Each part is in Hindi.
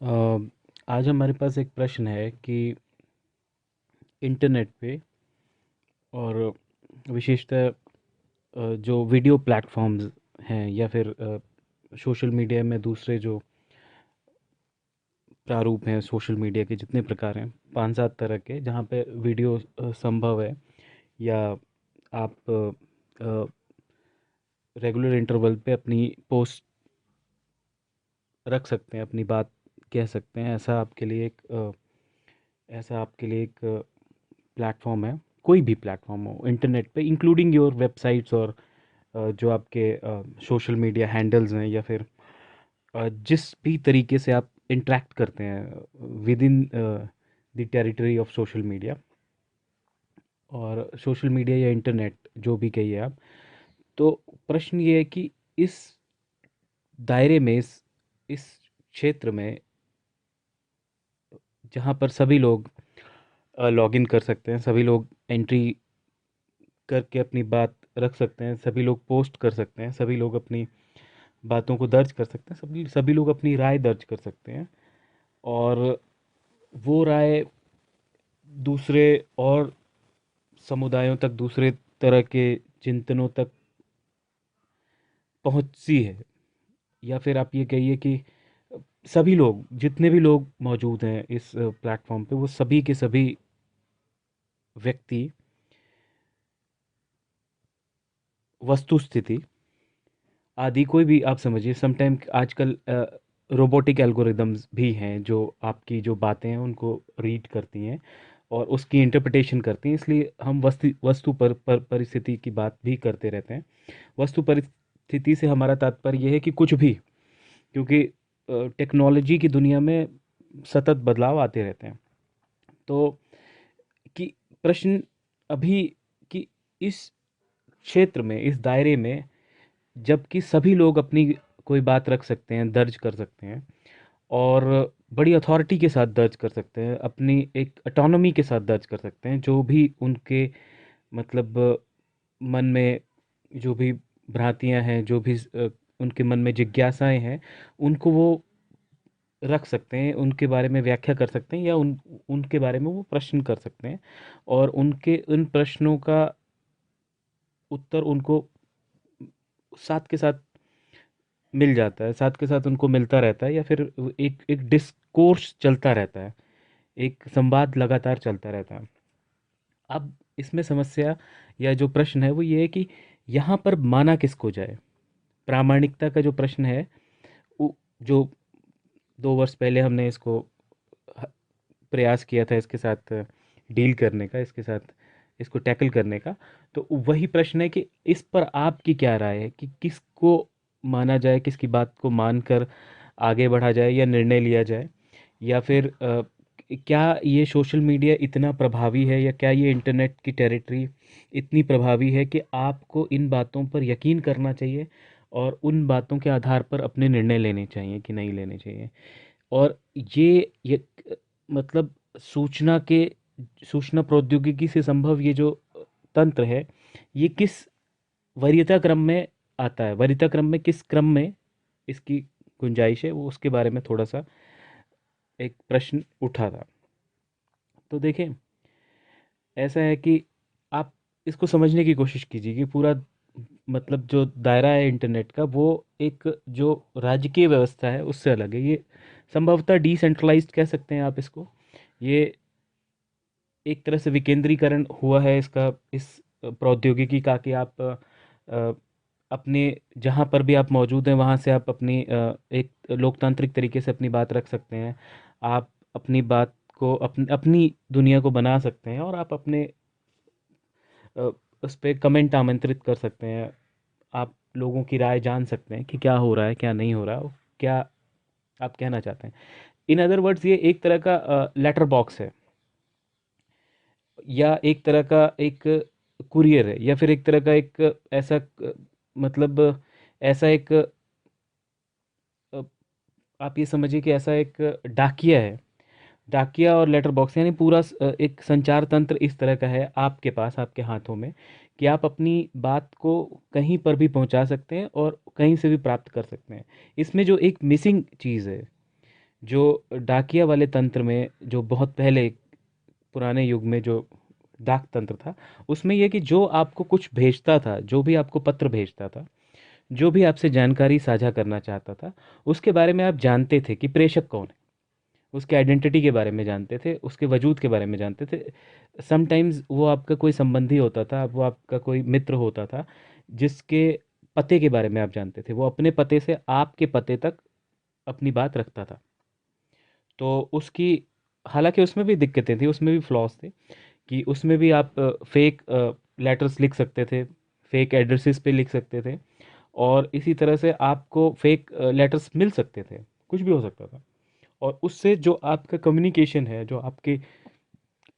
अ, आज हमारे पास एक प्रश्न है कि इंटरनेट पे और विशेषतः जो वीडियो प्लेटफॉर्म्स हैं या फिर सोशल मीडिया में दूसरे जो प्रारूप हैं सोशल मीडिया के जितने प्रकार हैं 5-7 तरह के जहाँ पे वीडियो संभव है या आप रेगुलर इंटरवल पे अपनी पोस्ट रख सकते हैं, अपनी बात कह सकते हैं। ऐसा आपके लिए एक प्लेटफॉर्म है। कोई भी प्लेटफॉर्म हो इंटरनेट पे इंक्लूडिंग योर वेबसाइट्स और जो आपके सोशल मीडिया हैंडल्स हैं या फिर जिस भी तरीके से आप इंटरेक्ट करते हैं with in the territory of social media और सोशल मीडिया या इंटरनेट जो भी कहिए आप। तो प्रश्न ये है कि इस दायरे में इस क्षेत्र में जहाँ पर सभी लोग लॉगिन कर सकते हैं, सभी लोग एंट्री करके अपनी बात रख सकते हैं, सभी लोग पोस्ट कर सकते हैं, सभी लोग अपनी बातों को दर्ज कर सकते हैं, सभी सभी लोग अपनी राय दर्ज कर सकते हैं और वो राय दूसरे और समुदायों तक, दूसरे तरह के चिंतनों तक पहुंचती है। या फिर आप ये कहिए कि सभी लोग, जितने भी लोग मौजूद हैं इस प्लेटफॉर्म पे, वो सभी के सभी व्यक्ति वस्तु स्थिति आदि कोई भी आप समझिए। समटाइम आजकल रोबोटिक एल्गोरिदम्स भी हैं जो आपकी जो बातें हैं उनको रीड करती हैं और उसकी इंटरप्रिटेशन करती हैं। इसलिए हम वस्तु परिस्थिति की बात भी करते रहते हैं। वस्तु परिस्थिति से हमारा तात्पर्य यह है कि कुछ भी, क्योंकि टेक्नोलॉजी की दुनिया में सतत बदलाव आते रहते हैं। तो कि प्रश्न अभी कि इस क्षेत्र में, इस दायरे में, जबकि सभी लोग अपनी कोई बात रख सकते हैं, दर्ज कर सकते हैं और बड़ी अथॉरिटी के साथ दर्ज कर सकते हैं, अपनी एक ऑटोनॉमी के साथ दर्ज कर सकते हैं, जो भी उनके मतलब मन में जो भी भ्रांतियां हैं, जो भी उनके मन में जिज्ञासाएं हैं, उनको वो रख सकते हैं, उनके बारे में व्याख्या कर सकते हैं या उनके बारे में वो प्रश्न कर सकते हैं और उनके उन प्रश्नों का उत्तर उनको साथ के साथ मिल जाता है, साथ के साथ उनको मिलता रहता है या फिर एक एक डिस्कोर्स चलता रहता है, एक संवाद लगातार चलता रहता है। अब इसमें समस्या या जो प्रश्न है वो ये है कि यहाँ पर माना किसको जाए। प्रामाणिकता का जो प्रश्न है, जो 2 वर्ष पहले हमने इसको प्रयास किया था इसके साथ डील करने का, इसके साथ इसको टैकल करने का, तो वही प्रश्न है कि इस पर आपकी क्या राय है कि किसको माना जाए, किसकी बात को मानकर आगे बढ़ा जाए या निर्णय लिया जाए, या फिर क्या ये सोशल मीडिया इतना प्रभावी है या क्या ये इंटरनेट की टेरिटरी इतनी प्रभावी है कि आपको इन बातों पर यकीन करना चाहिए और उन बातों के आधार पर अपने निर्णय लेने चाहिए कि नहीं लेने चाहिए। और ये मतलब सूचना प्रौद्योगिकी से संभव ये जो तंत्र है, ये किस वरीयता क्रम में आता है, वरीयता क्रम में किस क्रम में इसकी गुंजाइश है, वो उसके बारे में थोड़ा सा एक प्रश्न उठा था। तो देखें, ऐसा है कि आप इसको समझने की कोशिश कीजिए कि पूरा मतलब जो दायरा है इंटरनेट का, वो एक जो राजकीय व्यवस्था है उससे अलग है। ये संभवतः डिसेंट्रलाइज्ड कह सकते हैं आप इसको। ये एक तरह से विकेंद्रीकरण हुआ है इसका, इस प्रौद्योगिकी का, कि आप अपने जहाँ पर भी आप मौजूद हैं वहाँ से आप अपनी एक लोकतांत्रिक तरीके से अपनी बात रख सकते हैं। आप अपनी बात को अपनी दुनिया को बना सकते हैं और आप अपने अ, उस पे कमेंट आमंत्रित कर सकते हैं। आप लोगों की राय जान सकते हैं कि क्या हो रहा है, क्या नहीं हो रहा है, क्या आप कहना चाहते हैं। इन अदर वर्ड्स, ये एक तरह का लेटर बॉक्स है या एक तरह का एक कुरियर है या फिर एक तरह का एक ऐसा मतलब ऐसा एक आप ये समझिए कि ऐसा एक डाकिया है। डाकिया और लेटर बॉक्स यानी पूरा एक संचार तंत्र इस तरह का है आपके पास, आपके हाथों में, कि आप अपनी बात को कहीं पर भी पहुंचा सकते हैं और कहीं से भी प्राप्त कर सकते हैं। इसमें जो एक मिसिंग चीज़ है, जो डाकिया वाले तंत्र में, जो बहुत पहले पुराने युग में जो डाक तंत्र था, उसमें ये कि जो आपको कुछ भेजता था, जो भी आपको पत्र भेजता था, जो भी आपसे जानकारी साझा करना चाहता था, उसके बारे में आप जानते थे कि प्रेषक कौन है। उसके आइडेंटिटी के बारे में जानते थे, उसके वजूद के बारे में जानते थे। समटाइम्स वो आपका कोई संबंधी होता था, वो आपका कोई मित्र होता था, जिसके पते के बारे में आप जानते थे। वो अपने पते से आपके पते तक अपनी बात रखता था। तो उसकी, हालांकि उसमें भी दिक्कतें थी, उसमें भी फ्लॉज थे, कि उसमें भी आप फेक लेटर्स लिख सकते थे, फेक एड्रेसेस पे लिख सकते थे, और इसी तरह से आपको फेक लेटर्स मिल सकते थे, कुछ भी हो सकता था। और उससे जो आपका कम्युनिकेशन है, जो आपकी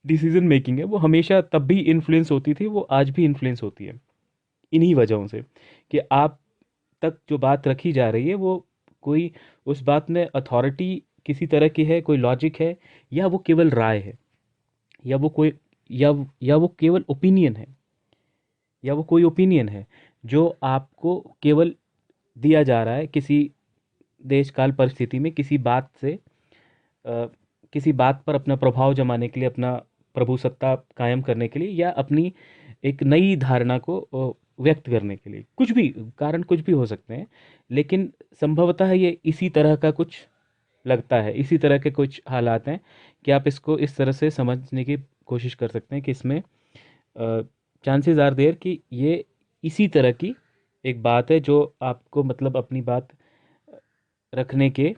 डिसीजन मेकिंग है, वो हमेशा तब भी इन्फ्लुएंस होती थी, वो आज भी इन्फ्लुएंस होती है, इन्हीं वजहों से, कि आप तक जो बात रखी जा रही है वो कोई, उस बात में अथॉरिटी किसी तरह की है, कोई लॉजिक है, या वो केवल राय है, या वो कोई, या वो केवल ओपिनियन है, या वो कोई ओपिनियन है जो आपको केवल दिया जा रहा है किसी देश काल परिस्थिति में, किसी बात से किसी बात पर अपना प्रभाव जमाने के लिए, अपना प्रभुसत्ता कायम करने के लिए, या अपनी एक नई धारणा को व्यक्त करने के लिए। कुछ भी कारण, कुछ भी हो सकते हैं, लेकिन संभवतः ये इसी तरह का कुछ लगता है, इसी तरह के कुछ हालात हैं, कि आप इसको इस तरह से समझने की कोशिश कर सकते हैं कि इसमें चांसेस आर देयर कि ये इसी तरह की एक बात है जो आपको, मतलब अपनी बात रखने के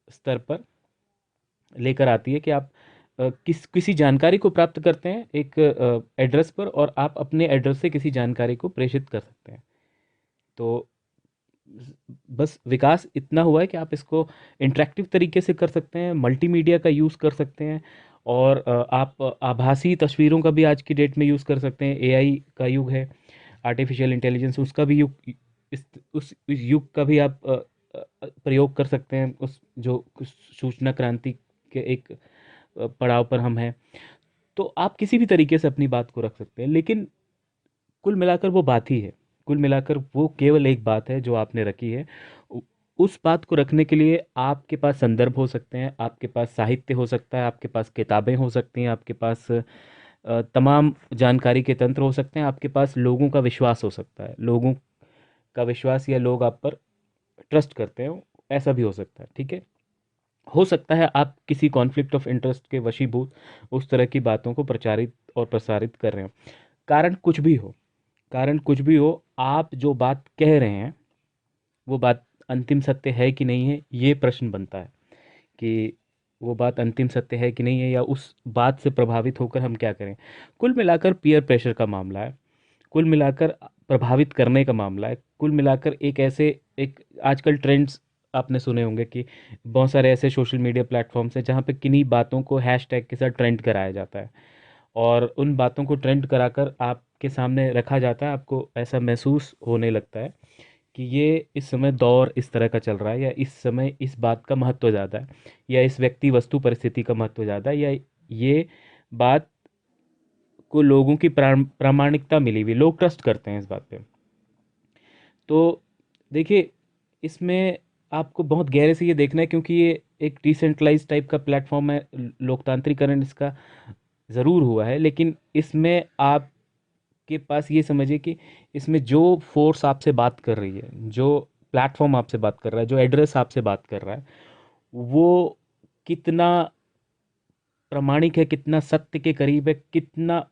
स्तर पर लेकर आती है, कि आप किसी जानकारी को प्राप्त करते हैं एक एड्रेस पर, और आप अपने एड्रेस से किसी जानकारी को प्रेषित कर सकते हैं। तो बस विकास इतना हुआ है कि आप इसको इंटरेक्टिव तरीके से कर सकते हैं, मल्टीमीडिया का यूज़ कर सकते हैं, और आप आभासी तस्वीरों का भी आज की डेट में यूज़ कर सकते हैं। एआई का युग है, आर्टिफिशियल इंटेलिजेंस, उसका भी युग, इस उस युग का भी आप प्रयोग कर सकते हैं, उस जो सूचना क्रांति के एक पड़ाव पर हम हैं। तो आप किसी भी तरीके से अपनी बात को रख सकते हैं, लेकिन कुल मिलाकर वो बात ही है, कुल मिलाकर वो केवल एक बात है जो आपने रखी है। उ- उस बात को रखने के लिए आपके पास संदर्भ हो सकते हैं, आपके पास साहित्य हो सकता है, आपके पास किताबें हो सकती हैं, आपके पास तमाम जानकारी के तंत्र हो सकते हैं, आपके पास लोगों का विश्वास हो सकता है, लोगों का विश्वास, या लोग आप पर ट्रस्ट करते हैं, ऐसा भी हो सकता है। ठीक है, हो सकता है आप किसी कॉन्फ्लिक्ट ऑफ इंटरेस्ट के वशीभूत उस तरह की बातों को प्रचारित और प्रसारित कर रहे हो। कारण कुछ भी हो, कारण कुछ भी हो, आप जो बात कह रहे हैं वो बात अंतिम सत्य है कि नहीं है, ये प्रश्न बनता है, कि वो बात अंतिम सत्य है कि नहीं है, या उस बात से प्रभावित होकर हम क्या करें। कुल मिलाकर पीयर प्रेशर का मामला है, कुल मिलाकर प्रभावित करने का मामला है, कुल मिलाकर एक ऐसे, एक आजकल ट्रेंड्स आपने सुने होंगे कि बहुत सारे ऐसे सोशल मीडिया प्लेटफॉर्म्स हैं जहाँ पे किन्हीं बातों को हैशटैग के साथ ट्रेंड कराया जाता है, और उन बातों को ट्रेंड कराकर आपके सामने रखा जाता है। आपको ऐसा महसूस होने लगता है कि ये इस समय दौर इस तरह का चल रहा है, या इस समय इस बात का महत्व ज़्यादा है, या इस व्यक्ति वस्तु परिस्थिति का महत्व ज़्यादा है, या ये बात को लोगों की प्रामाणिकता मिली हुई, लोग ट्रस्ट करते हैं इस बात पे। तो देखिए, इसमें आपको बहुत गहरे से ये देखना है, क्योंकि ये एक डिसेंट्रलाइज टाइप का प्लेटफॉर्म है, लोकतांत्रिकरण इसका ज़रूर हुआ है, लेकिन इसमें आपके पास ये समझिए कि इसमें जो फोर्स आपसे बात कर रही है, जो प्लेटफॉर्म आपसे बात कर रहा है, जो एड्रेस आपसे बात कर रहा है, वो कितना प्रामाणिक है, कितना सत्य के करीब है, कितना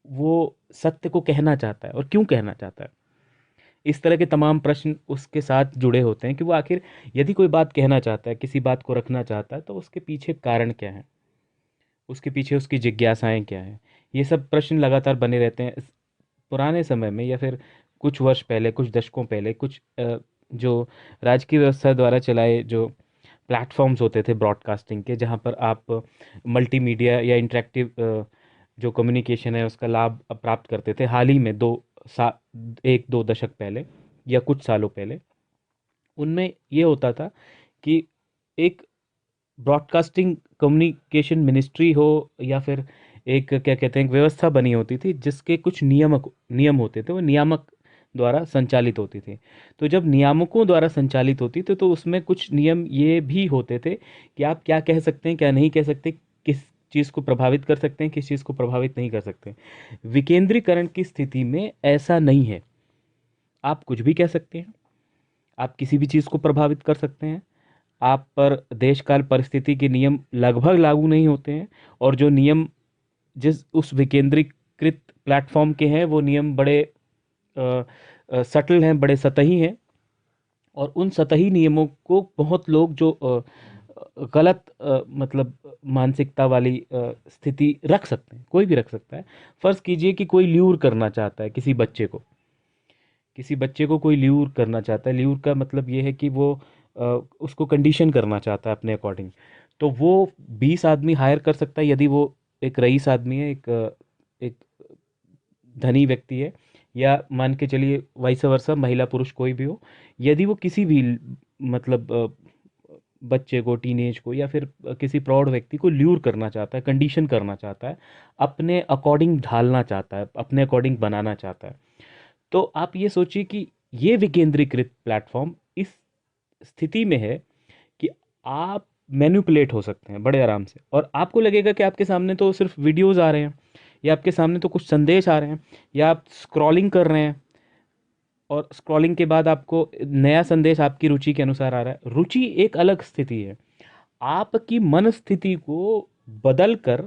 वो सत्य को कहना चाहता है और क्यों कहना चाहता है। इस तरह के तमाम प्रश्न उसके साथ जुड़े होते हैं, कि वो आखिर यदि कोई बात कहना चाहता है, किसी बात को रखना चाहता है, तो उसके पीछे कारण क्या है, उसके पीछे उसकी जिज्ञासाएं क्या हैं। ये सब प्रश्न लगातार बने रहते हैं। पुराने समय में, या फिर कुछ वर्ष पहले, कुछ दशकों पहले, कुछ जो राजकीय व्यवस्था द्वारा चलाए जो प्लेटफॉर्म्स होते थे ब्रॉडकास्टिंग के, जहाँ पर आप मल्टीमीडिया या इंटरेक्टिव जो कम्युनिकेशन है उसका लाभ प्राप्त करते थे, हाल ही में एक दो दशक पहले या कुछ सालों पहले, उनमें ये होता था कि एक ब्रॉडकास्टिंग कम्युनिकेशन मिनिस्ट्री हो, या फिर एक क्या कहते हैं, एक व्यवस्था बनी होती थी जिसके कुछ नियम होते थे, वो नियामक द्वारा संचालित होती थी। तो जब नियामकों द्वारा संचालित होती थी तो उसमें कुछ नियम ये भी होते थे कि आप क्या कह सकते हैं, क्या नहीं कह सकते, किस चीज़ को प्रभावित कर सकते हैं, किस चीज़ को प्रभावित नहीं कर सकते। विकेंद्रीकरण की स्थिति में ऐसा नहीं है। आप कुछ भी कह सकते हैं, आप किसी भी चीज़ को प्रभावित कर सकते हैं, आप पर देश काल परिस्थिति के नियम लगभग लागू नहीं होते हैं, और जो नियम जिस उस विकेंद्रीकृत प्लेटफॉर्म के हैं वो नियम बड़े सटल हैं, बड़े सतही हैं, और उन सतही नियमों को बहुत लोग जो गलत मतलब मानसिकता वाली स्थिति रख सकते हैं, कोई भी रख सकता है। फर्ज कीजिए कि कोई ल्यूर करना चाहता है किसी बच्चे को, किसी बच्चे को कोई ल्यूर करना चाहता है। ल्यूर का मतलब ये है कि वो अ, उसको कंडीशन करना चाहता है अपने अकॉर्डिंग। तो वो 20 आदमी हायर कर सकता है, यदि वो एक रईस आदमी है, एक धनी व्यक्ति है, या मान के चलिए वाइस वर्सा, महिला पुरुष कोई भी हो। यदि वो किसी भी मतलब बच्चे को, टीनेज को, या फिर किसी प्रौढ़ व्यक्ति को ल्यूर करना चाहता है, कंडीशन करना चाहता है, अपने अकॉर्डिंग ढालना चाहता है, अपने अकॉर्डिंग बनाना चाहता है, तो आप ये सोचिए कि ये विकेंद्रीकृत प्लेटफॉर्म इस स्थिति में है कि आप मैनिपुलेट हो सकते हैं बड़े आराम से, और आपको लगेगा कि आपके सामने तो सिर्फ वीडियोस आ रहे हैं, या आपके सामने तो कुछ संदेश आ रहे हैं, या आप स्क्रॉलिंग कर रहे हैं, और स्क्रॉलिंग के बाद आपको नया संदेश आपकी रुचि के अनुसार आ रहा है। रुचि एक अलग स्थिति है। आपकी मन स्थिति को बदल कर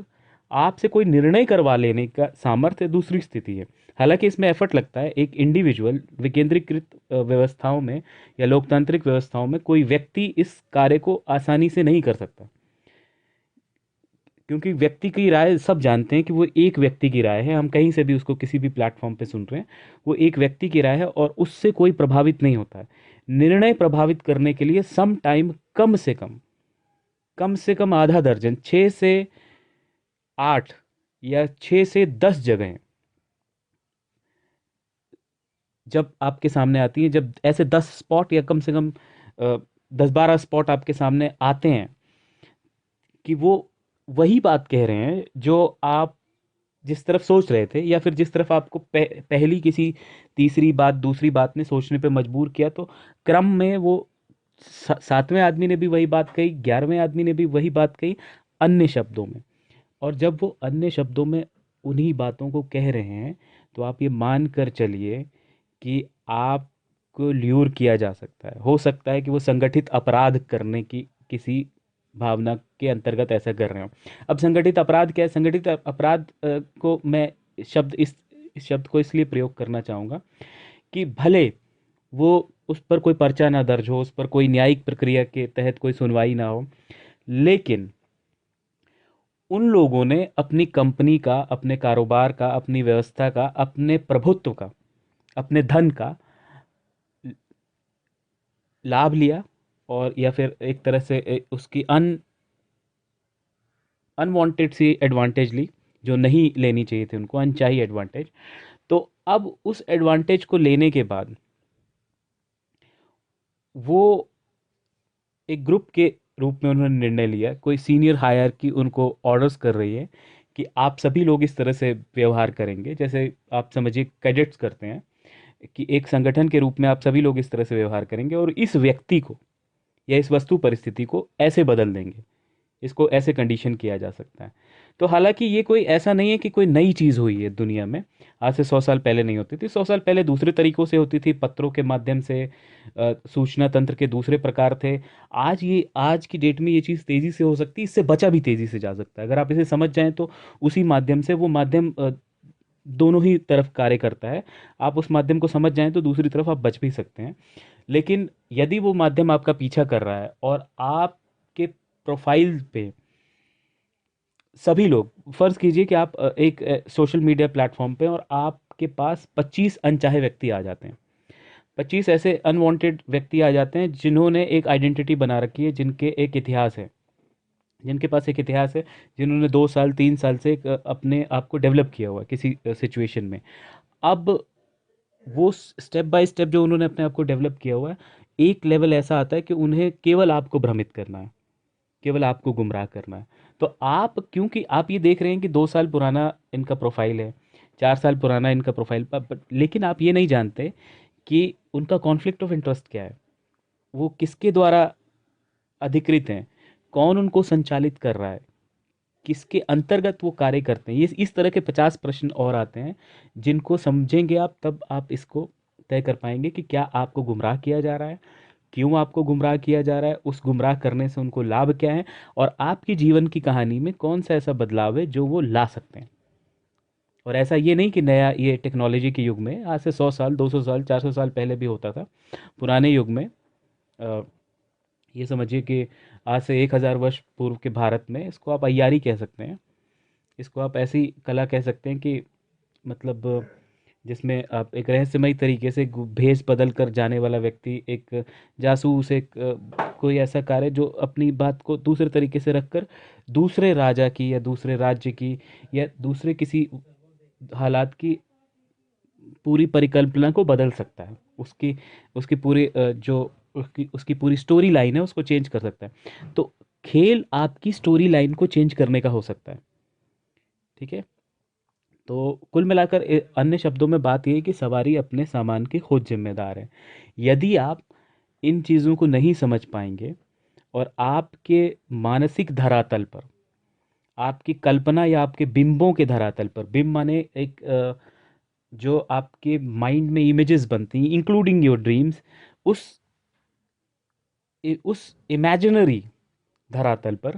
आपसे कोई निर्णय करवा लेने का सामर्थ्य दूसरी स्थिति है। हालांकि इसमें एफर्ट लगता है। एक इंडिविजुअल विकेंद्रीकृत व्यवस्थाओं में या लोकतांत्रिक व्यवस्थाओं में कोई व्यक्ति इस कार्य को आसानी से नहीं कर सकता, क्योंकि व्यक्ति की राय सब जानते हैं कि वो एक व्यक्ति की राय है। हम कहीं से भी उसको किसी भी प्लेटफॉर्म पे सुन रहे हैं, वो एक व्यक्ति की राय है, और उससे कोई प्रभावित नहीं होता है। निर्णय प्रभावित करने के लिए सम टाइम, कम से कम आधा दर्जन, 6 से 8 या 6 से 10 जगह जब आपके सामने आती है, जब ऐसे 10 स्पॉट या कम से कम 10-12 स्पॉट आपके सामने आते हैं कि वो वही बात कह रहे हैं जो आप जिस तरफ सोच रहे थे, या फिर जिस तरफ आपको पहली किसी तीसरी बात, दूसरी बात ने सोचने पे मजबूर किया, तो क्रम में वो 7वें आदमी ने भी वही बात कही, 11वें आदमी ने भी वही बात कही, अन्य शब्दों में। और जब वो अन्य शब्दों में उन्हीं बातों को कह रहे हैं, तो आप ये मान कर चलिए कि आपको ल्यूर किया जा सकता है। हो सकता है कि वो संगठित अपराध करने की किसी भावना के अंतर्गत ऐसा कर रहे हो। अब संगठित अपराध क्या है? संगठित अपराध को मैं इस शब्द को इसलिए प्रयोग करना चाहूँगा कि भले वो उस पर कोई पर्चा ना दर्ज हो, उस पर कोई न्यायिक प्रक्रिया के तहत कोई सुनवाई ना हो, लेकिन उन लोगों ने अपनी कंपनी का, अपने कारोबार का, अपनी व्यवस्था का, अपने प्रभुत्व का, अपने धन का लाभ लिया, और या फिर एक तरह से उसकी अनवांटेड सी एडवांटेज ली, जो नहीं लेनी चाहिए थी उनको, अनचाही एडवांटेज। तो अब उस एडवांटेज को लेने के बाद वो एक ग्रुप के रूप में उन्होंने निर्णय लिया, कोई सीनियर हायर की उनको ऑर्डर्स कर रही है कि आप सभी लोग इस तरह से व्यवहार करेंगे, जैसे आप समझिए कैडेट्स करते हैं, कि एक संगठन के रूप में आप सभी लोग इस तरह से व्यवहार करेंगे, और इस व्यक्ति को या इस वस्तु परिस्थिति को ऐसे बदल देंगे, इसको ऐसे कंडीशन किया जा सकता है। तो हालांकि ये कोई ऐसा नहीं है कि कोई नई चीज़ हुई है दुनिया में। आज से 100 साल पहले नहीं होती थी। 100 साल पहले दूसरे तरीकों से होती थी, पत्रों के माध्यम से, सूचना तंत्र के दूसरे प्रकार थे। आज की डेट में ये चीज़ तेज़ी से हो सकती है, इससे बचा भी तेज़ी से जा सकता है। अगर आप इसे समझ जाएं तो उसी माध्यम से, वो माध्यम दोनों ही तरफ कार्य करता है। आप उस माध्यम को समझ जाएं तो दूसरी तरफ आप बच भी सकते हैं। लेकिन यदि वो माध्यम आपका पीछा कर रहा है, और आपके प्रोफाइल पे सभी लोग, फर्ज कीजिए कि आप एक सोशल मीडिया प्लेटफॉर्म पे, और आपके पास 25 अनचाहे व्यक्ति आ जाते हैं, 25 ऐसे अनवांटेड व्यक्ति आ जाते हैं जिन्होंने एक आइडेंटिटी बना रखी है, जिनके पास एक इतिहास है, जिन्होंने 2 साल 3 साल से अपने आप को डेवलप किया हुआ है किसी सिचुएशन में। अब वो स्टेप बाय स्टेप जो उन्होंने अपने आप को डेवलप किया हुआ है, एक लेवल ऐसा आता है कि उन्हें केवल आपको भ्रमित करना है, केवल आपको गुमराह करना है। तो आप, क्योंकि आप ये देख रहे हैं कि 2 साल पुराना इनका प्रोफाइल है, 4 साल पुराना इनका प्रोफाइल लेकिन आप ये नहीं जानते कि उनका कॉन्फ्लिक्ट ऑफ इंटरेस्ट क्या है, वो किसके द्वारा अधिकृत हैं, कौन उनको संचालित कर रहा है, किसके अंतर्गत वो कार्य करते हैं। ये इस तरह के 50 प्रश्न और आते हैं जिनको समझेंगे आप, तब आप इसको तय कर पाएंगे कि क्या आपको गुमराह किया जा रहा है, क्यों आपको गुमराह किया जा रहा है, उस गुमराह करने से उनको लाभ क्या है, और आपकी जीवन की कहानी में कौन सा ऐसा बदलाव है जो वो ला सकते हैं। और ऐसा ये नहीं कि नया, ये टेक्नोलॉजी के युग में आज से 100 साल, 200 साल, 400 साल पहले भी होता था। पुराने युग में अ, ये समझिए कि आज से 1000 वर्ष पूर्व के भारत में इसको आप अय्यारी कह सकते हैं। इसको आप ऐसी कला कह सकते हैं कि मतलब जिसमें आप एक रहस्यमय तरीके से भेष बदल कर जाने वाला व्यक्ति, एक जासूस, एक कोई ऐसा कार्य जो अपनी बात को दूसरे तरीके से रखकर दूसरे राजा की या दूसरे राज्य की या दूसरे किसी हालात की पूरी परिकल्पना को बदल सकता है। उसकी उसकी पूरी जो उसकी पूरी स्टोरी लाइन है उसको चेंज कर सकता है। तो खेल आपकी स्टोरी लाइन को चेंज करने का हो सकता है। ठीक है। तो कुल मिलाकर अन्य शब्दों में बात ये है कि सवारी अपने सामान की खुद जिम्मेदार है। यदि आप इन चीज़ों को नहीं समझ पाएंगे और आपके मानसिक धरातल पर, आपकी कल्पना या आपके बिंबों के धरातल पर, बिंब माने एक जो आपके माइंड में इमेजेस बनती हैं इंक्लूडिंग योर ड्रीम्स, उस उस इमेजिनरी धरातल पर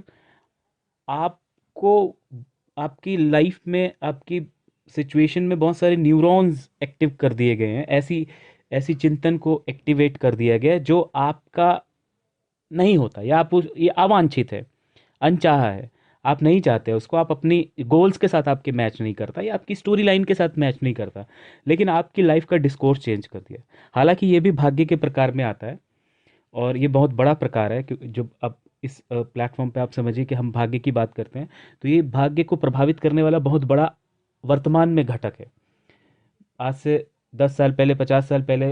आपको आपकी लाइफ में, आपकी सिचुएशन में बहुत सारे न्यूरॉन्स एक्टिव कर दिए गए हैं, ऐसी ऐसी चिंतन को एक्टिवेट कर दिया गया है जो आपका नहीं होता, या आप ये अवांछित है, अनचाहा है, आप नहीं चाहते उसको, आप अपनी गोल्स के साथ आपके मैच नहीं करता या आपकी स्टोरी लाइन के साथ मैच नहीं करता, लेकिन आपकी लाइफ का डिस्कोर्स चेंज कर दिया। हालांकि ये भी भाग्य के प्रकार में आता है, और ये बहुत बड़ा प्रकार है, क्योंकि जब अब इस प्लेटफॉर्म पे आप समझिए कि हम भाग्य की बात करते हैं, तो ये भाग्य को प्रभावित करने वाला बहुत बड़ा वर्तमान में घटक है। आज से 10 साल पहले, 50 साल पहले,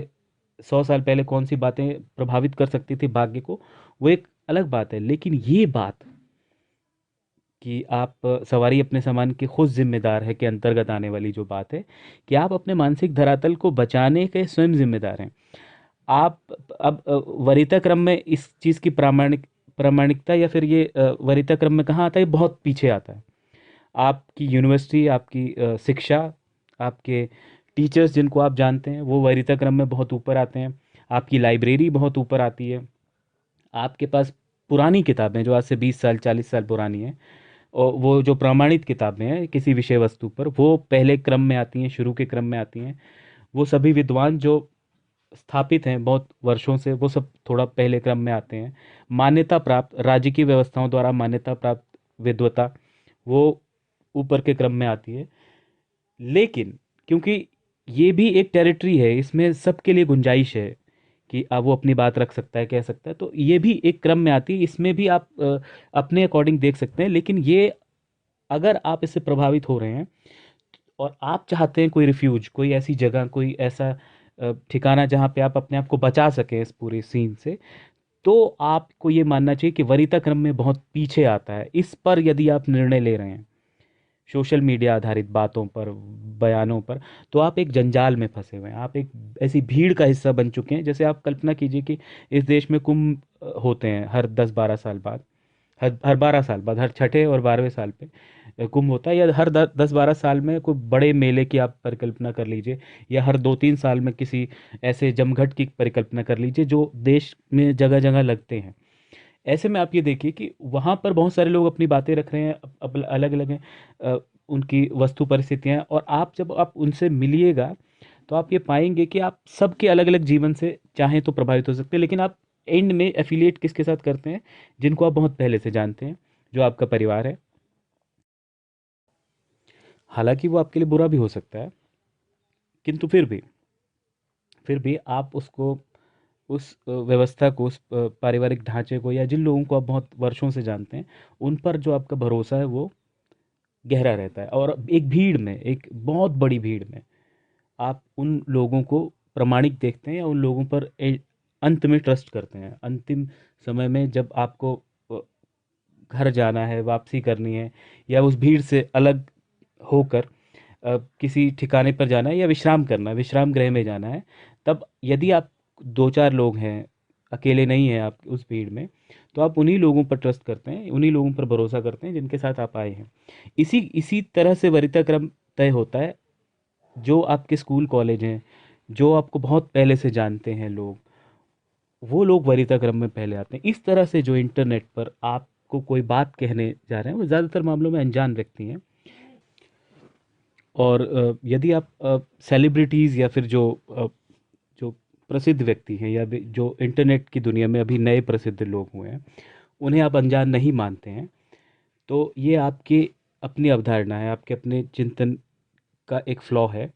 100 साल पहले कौन सी बातें प्रभावित कर सकती थी भाग्य को, वो एक अलग बात है। लेकिन ये बात कि आप सवारी अपने सामान के खुद जिम्मेदार है के अंतर्गत आने वाली जो बात है कि आप अपने मानसिक धरातल को बचाने के स्वयं जिम्मेदार हैं। आप अब वरीयता क्रम में इस चीज़ की प्रामाणिकता या फिर ये वरीयता क्रम में कहाँ आता है, बहुत पीछे आता है। आपकी यूनिवर्सिटी, आपकी शिक्षा, आपके टीचर्स जिनको आप जानते हैं वो वरीयता क्रम में बहुत ऊपर आते हैं। आपकी लाइब्रेरी बहुत ऊपर आती है। आपके पास पुरानी किताबें जो आज से 20 साल, 40 साल पुरानी हैं, और वो जो प्रमाणित किताबें हैं किसी विषय वस्तु पर, वो पहले क्रम में आती हैं, शुरू के क्रम में आती हैं। वो सभी विद्वान जो स्थापित हैं बहुत वर्षों से, वो सब थोड़ा पहले क्रम में आते हैं। मान्यता प्राप्त, राज्य की व्यवस्थाओं द्वारा मान्यता प्राप्त विद्वता, वो ऊपर के क्रम में आती है। लेकिन क्योंकि ये भी एक टेरिटरी है, इसमें सबके लिए गुंजाइश है कि अब वो अपनी बात रख सकता है, कह सकता है, तो ये भी एक क्रम में आती है। इसमें भी आप अपने अकॉर्डिंग देख सकते हैं। लेकिन ये, अगर आप इससे प्रभावित हो रहे हैं और आप चाहते हैं कोई रिफ्यूज, कोई ऐसी जगह, कोई ऐसा ठिकाना जहाँ पे आप अपने आप को बचा सकें इस पूरे सीन से, तो आपको ये मानना चाहिए कि वरीयता क्रम में बहुत पीछे आता है। इस पर यदि आप निर्णय ले रहे हैं सोशल मीडिया आधारित बातों पर, बयानों पर, तो आप एक जंजाल में फंसे हुए हैं, आप एक ऐसी भीड़ का हिस्सा बन चुके हैं। जैसे आप कल्पना कीजिए कि इस देश में कुंभ होते हैं हर 10-12 साल बाद, हर 12 साल बाद, हर छठे और 12वें साल पे कुंभ होता है, या हर 10-12 साल में कोई बड़े मेले की आप परिकल्पना कर लीजिए, या हर 2-3 साल में किसी ऐसे जमघट की परिकल्पना कर लीजिए जो देश में जगह जगह लगते हैं। ऐसे में आप ये देखिए कि वहाँ पर बहुत सारे लोग अपनी बातें रख रहे हैं, अलग अलग हैं उनकी वस्तु परिस्थितियाँ, और आप जब आप उनसे मिलिएगा तो आप ये पाएंगे कि आप सबके अलग अलग जीवन से चाहें तो प्रभावित हो सकते हैं, लेकिन आप एंड में एफिलिएट किसके साथ करते हैं, जिनको आप बहुत पहले से जानते हैं, जो आपका परिवार है। हालांकि वो आपके लिए बुरा भी हो सकता है, किंतु फिर भी आप उसको, उस व्यवस्था को, उस पारिवारिक ढांचे को, या जिन लोगों को आप बहुत वर्षों से जानते हैं, उन पर जो आपका भरोसा है वो गहरा रहता है। और एक भीड़ में, एक बहुत बड़ी भीड़ में, आप उन लोगों को प्रमाणिक देखते हैं, या उन लोगों पर अंत में ट्रस्ट करते हैं। अंतिम समय में जब आपको अ, घर जाना है, वापसी करनी है, या उस भीड़ से अलग होकर किसी ठिकाने पर जाना है या विश्राम करना है, विश्राम गृह में जाना है, तब यदि आप दो चार लोग हैं, अकेले नहीं हैं आप उस भीड़ में, तो आप उन्हीं लोगों पर ट्रस्ट करते हैं, उन्हीं लोगों पर भरोसा करते हैं जिनके साथ आप आए हैं। इसी इसी तरह से वरीता क्रम तय होता है। जो आपके स्कूल कॉलेज हैं, जो आपको बहुत पहले से जानते हैं लोग, वो लोग वरीता क्रम में पहले आते हैं। इस तरह से जो इंटरनेट पर आपको कोई बात कहने जा रहे हैं वो ज़्यादातर मामलों में अनजान व्यक्ति हैं। और यदि आप सेलिब्रिटीज़ या फिर जो प्रसिद्ध व्यक्ति हैं या जो इंटरनेट की दुनिया में अभी नए प्रसिद्ध लोग हुए हैं, उन्हें आप अनजान नहीं मानते हैं, तो ये आपकी अपनी अवधारणा है, आपके अपने चिंतन का एक फ्लॉ है।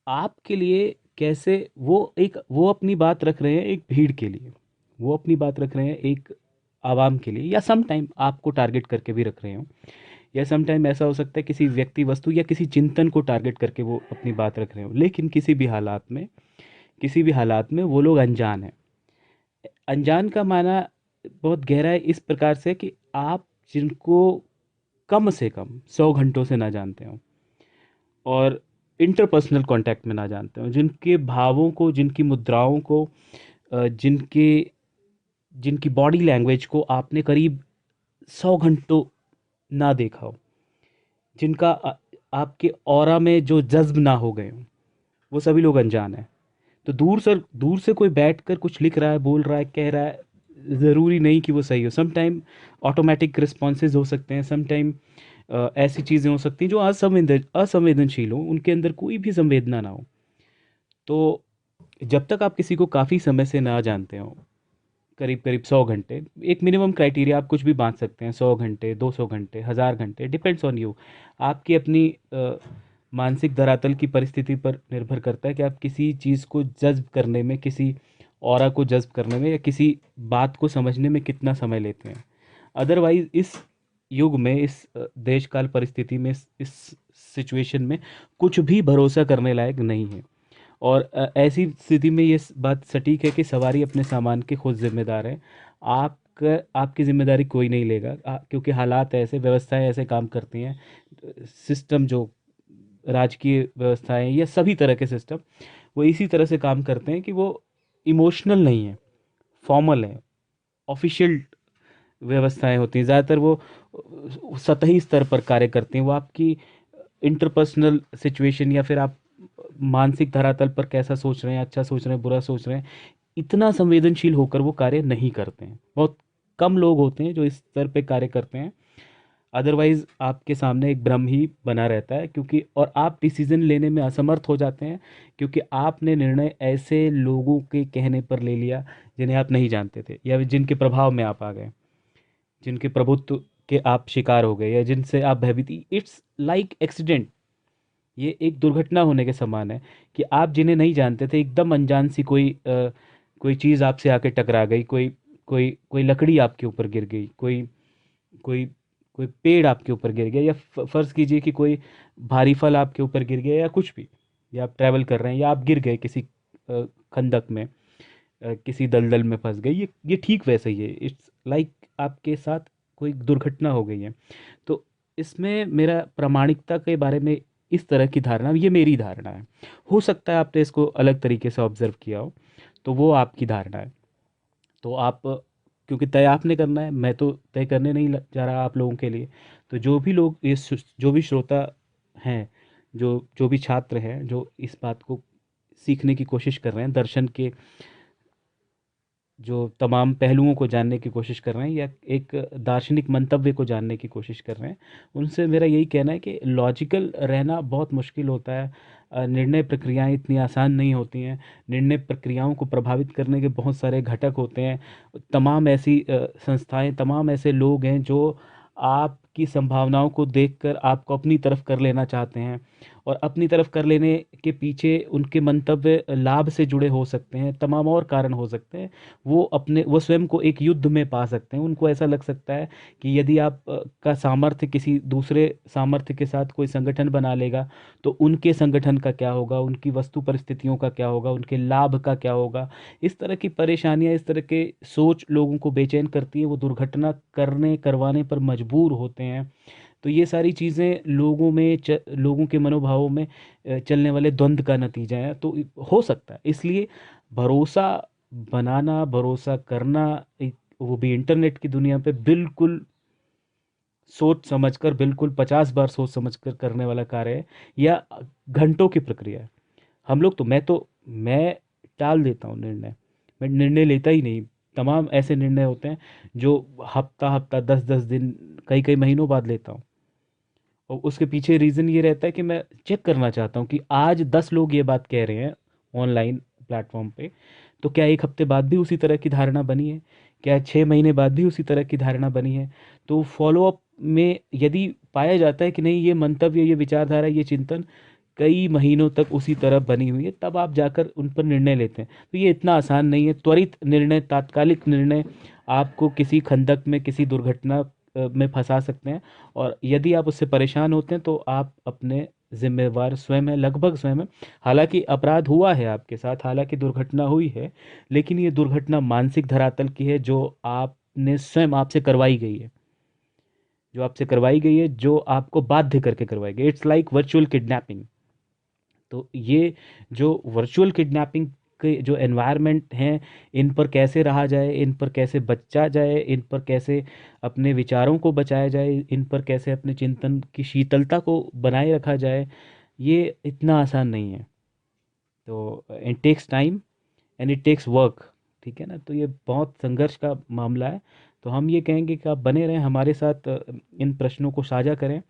आपके लिए कैसे वो अपनी बात रख रहे हैं एक भीड़ के लिए, वो अपनी बात रख रहे हैं एक आवाम के लिए, या सम टाइम आपको टारगेट करके भी रख रहे हो, या सम टाइम ऐसा हो सकता है किसी व्यक्ति वस्तु या किसी चिंतन को टारगेट करके वो अपनी बात रख रहे हो, लेकिन किसी भी हालात में वो लोग अनजान हैं। अनजान का माना बहुत गहरा है, इस प्रकार से कि आप जिनको कम से कम 100 घंटों से ना जानते हो, और इंटरपर्सनल कांटेक्ट में ना जानते हो, जिनके भावों को, जिनकी मुद्राओं को, जिनके जिनकी बॉडी लैंग्वेज को आपने करीब 100 घंटों ना देखा हो, जिनका आपके ऑरा में जो जज्ब ना हो गए हो, वो सभी लोग अनजान हैं। तो दूर से कोई बैठ कर कुछ लिख रहा है, बोल रहा है, कह रहा है, ज़रूरी नहीं कि वो सही हो। सम टाइम ऑटोमेटिक रिस्पॉन्सेज हो सकते हैं, सम टाइम ऐसी चीज़ें हो सकती हैं जो असंवेदनशील हो, उनके अंदर कोई भी संवेदना ना हो। तो जब तक आप किसी को काफ़ी समय से ना जानते हो, करीब करीब 100 घंटे, एक मिनिमम क्राइटेरिया आप कुछ भी बांध सकते हैं, 100 घंटे, 200 घंटे, 1000 घंटे, डिपेंड्स ऑन यू। आपकी अपनी मानसिक धरातल की परिस्थिति पर निर्भर करता है कि आप किसी चीज़ को जज्ब करने में, किसी ऑरा को जज्ब करने में, या किसी बात को समझने में कितना समय लेते हैं। अदरवाइज इस युग में, इस देश काल परिस्थिति में, इस सिचुएशन में कुछ भी भरोसा करने लायक नहीं है। और ऐसी स्थिति में ये बात सटीक है कि सवारी अपने सामान के खुद जिम्मेदार है। आपकी जिम्मेदारी कोई नहीं लेगा, क्योंकि हालात ऐसे, व्यवस्थाएं ऐसे काम करती हैं। सिस्टम जो राजकीय व्यवस्थाएं या सभी तरह के सिस्टम, वो इसी तरह से काम करते हैं कि वो इमोशनल नहीं है, फॉर्मल है, ऑफिशियल व्यवस्थाएं होती हैं। ज़्यादातर वो सतही स्तर पर कार्य करती हैं। वो आपकी इंटरपर्सनल सिचुएशन, या फिर आप मानसिक धरातल पर कैसा सोच रहे हैं, अच्छा सोच रहे हैं, बुरा सोच रहे हैं, इतना संवेदनशील होकर वो कार्य नहीं करते हैं। बहुत कम लोग होते हैं जो इस स्तर पे कार्य करते हैं। अदरवाइज आपके सामने एक भ्रम ही बना रहता है, क्योंकि और आप डिसीजन लेने में असमर्थ हो जाते हैं, क्योंकि आपने निर्णय ऐसे लोगों के कहने पर ले लिया जिन्हें आप नहीं जानते थे, या जिनके प्रभाव में आप आ गए, जिनके प्रभुत्व के आप शिकार हो गए, या जिनसे आप भयभीत। It's like accident. ये एक दुर्घटना होने के समान है कि आप जिन्हें नहीं जानते थे, एकदम अनजान सी कोई चीज़ आपसे आके टकरा गई, कोई कोई कोई लकड़ी आपके ऊपर गिर गई, कोई कोई कोई पेड़ आपके ऊपर गिर गया, या फर्ज कीजिए कि कोई भारी फल आपके ऊपर गिर गया, या कुछ भी, या आप ट्रैवल कर रहे हैं, या आप गिर गए किसी खंदक में, किसी दलदल में फंस गए। ये ठीक वैसे ही है। इट्स लाइक आपके साथ कोई दुर्घटना हो गई है। तो इसमें मेरा प्रामाणिकता के बारे में इस तरह की धारणा, ये मेरी धारणा है। हो सकता है आपने इसको अलग तरीके से ऑब्जर्व किया हो, तो वो आपकी धारणा है। तो आप, क्योंकि तय आपने करना है, मैं तो तय करने नहीं जा रहा आप लोगों के लिए। तो जो भी श्रोता हैं, जो जो भी छात्र हैं, जो इस बात को सीखने की कोशिश कर रहे हैं, दर्शन के जो तमाम पहलुओं को जानने की कोशिश कर रहे हैं, या एक दार्शनिक मंतव्य को जानने की कोशिश कर रहे हैं, उनसे मेरा यही कहना है कि लॉजिकल रहना बहुत मुश्किल होता है। निर्णय प्रक्रियाएं इतनी आसान नहीं होती हैं। निर्णय प्रक्रियाओं को प्रभावित करने के बहुत सारे घटक होते हैं। तमाम ऐसी संस्थाएं, तमाम ऐसे लोग हैं जो आपकी संभावनाओं को देखकर आपको अपनी तरफ कर लेना चाहते हैं, और अपनी तरफ कर लेने के पीछे उनके मंतव्य लाभ से जुड़े हो सकते हैं, तमाम और कारण हो सकते हैं। वो स्वयं को एक युद्ध में पा सकते हैं। उनको ऐसा लग सकता है कि यदि आप का सामर्थ्य किसी दूसरे सामर्थ्य के साथ कोई संगठन बना लेगा, तो उनके संगठन का क्या होगा, उनकी वस्तु परिस्थितियों का क्या होगा, उनके लाभ का क्या होगा। इस तरह की परेशानियां, इस तरह के सोच लोगों को बेचैन करती है। वो दुर्घटना करवाने पर मजबूर होते हैं। तो ये सारी चीज़ें लोगों के मनोभावों में चलने वाले द्वंद्व का नतीजा है। तो हो सकता है, इसलिए भरोसा बनाना, भरोसा करना, वो भी इंटरनेट की दुनिया पे, बिल्कुल सोच समझकर, बिल्कुल 50 बार सोच समझकर करने वाला कार्य है, या घंटों की प्रक्रिया है। हम लोग तो मैं टाल देता हूँ निर्णय। मैं निर्णय लेता ही नहीं। तमाम ऐसे निर्णय होते हैं जो हफ्ता हफ्ता, 10-10 दिन, कई कई महीनों बाद लेता हूँ। और उसके पीछे रीज़न ये रहता है कि मैं चेक करना चाहता हूँ कि आज 10 लोग ये बात कह रहे हैं ऑनलाइन प्लेटफॉर्म पे, तो क्या एक हफ्ते बाद भी उसी तरह की धारणा बनी है? क्या 6 महीने बाद भी उसी तरह की धारणा बनी है? तो फॉलोअप में यदि पाया जाता है कि नहीं, ये मंतव्य, ये विचारधारा, ये चिंतन कई महीनों तक उसी तरह बनी हुई है, तब आप जाकर उन पर निर्णय लेते हैं। तो ये इतना आसान नहीं है। त्वरित निर्णय, तात्कालिक निर्णय आपको किसी खंदक में, किसी दुर्घटना में फंसा सकते हैं। और यदि आप उससे परेशान होते हैं तो आप अपने जिम्मेवार स्वयं हैं, लगभग स्वयं हैं। हालांकि अपराध हुआ है आपके साथ, हालांकि दुर्घटना हुई है, लेकिन ये दुर्घटना मानसिक धरातल की है, जो आपने स्वयं, आपसे करवाई गई है, जो आपसे करवाई गई है, जो आपको बाध्य करके करवाई गई। It's like virtual kidnapping. तो ये जो वर्चुअल किडनैपिंग के जो एनवायरनमेंट हैं, इन पर कैसे रहा जाए, इन पर कैसे बचा जाए, इन पर कैसे अपने विचारों को बचाया जाए, इन पर कैसे अपने चिंतन की शीतलता को बनाए रखा जाए, ये इतना आसान नहीं है। तो it takes time and it takes work. ठीक है ना? तो ये बहुत संघर्ष का मामला है। तो हम ये कहेंगे कि आप बने रहें हमारे साथ, इन प्रश्नों को साझा करें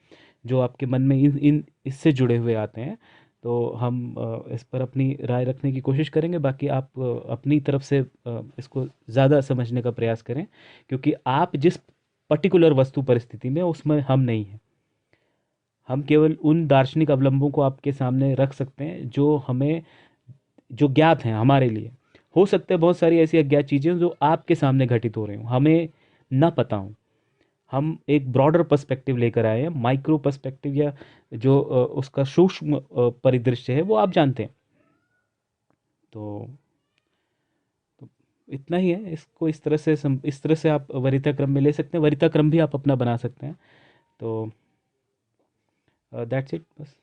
जो आपके मन में इन इन इससे जुड़े हुए आते हैं। तो हम इस पर अपनी राय रखने की कोशिश करेंगे। बाकी आप अपनी तरफ से इसको ज़्यादा समझने का प्रयास करें, क्योंकि आप जिस पर्टिकुलर वस्तु परिस्थिति में, उसमें हम नहीं हैं। हम केवल उन दार्शनिक अवलंबों को आपके सामने रख सकते हैं जो हमें, जो ज्ञात हैं हमारे लिए। हो सकता है बहुत सारी ऐसी अज्ञात चीज़ें जो आपके सामने घटित हो रही हों, हमें ना पता हो। हम एक ब्रॉडर पर्सपेक्टिव लेकर आए हैं, माइक्रो पर्सपेक्टिव, या जो उसका सूक्ष्म परिदृश्य है, वो आप जानते हैं। तो, तो इतना ही है। इसको इस तरह से आप वरीता क्रम में ले सकते हैं, वरीता क्रम भी आप अपना बना सकते हैं। तो दैट्स इट बस।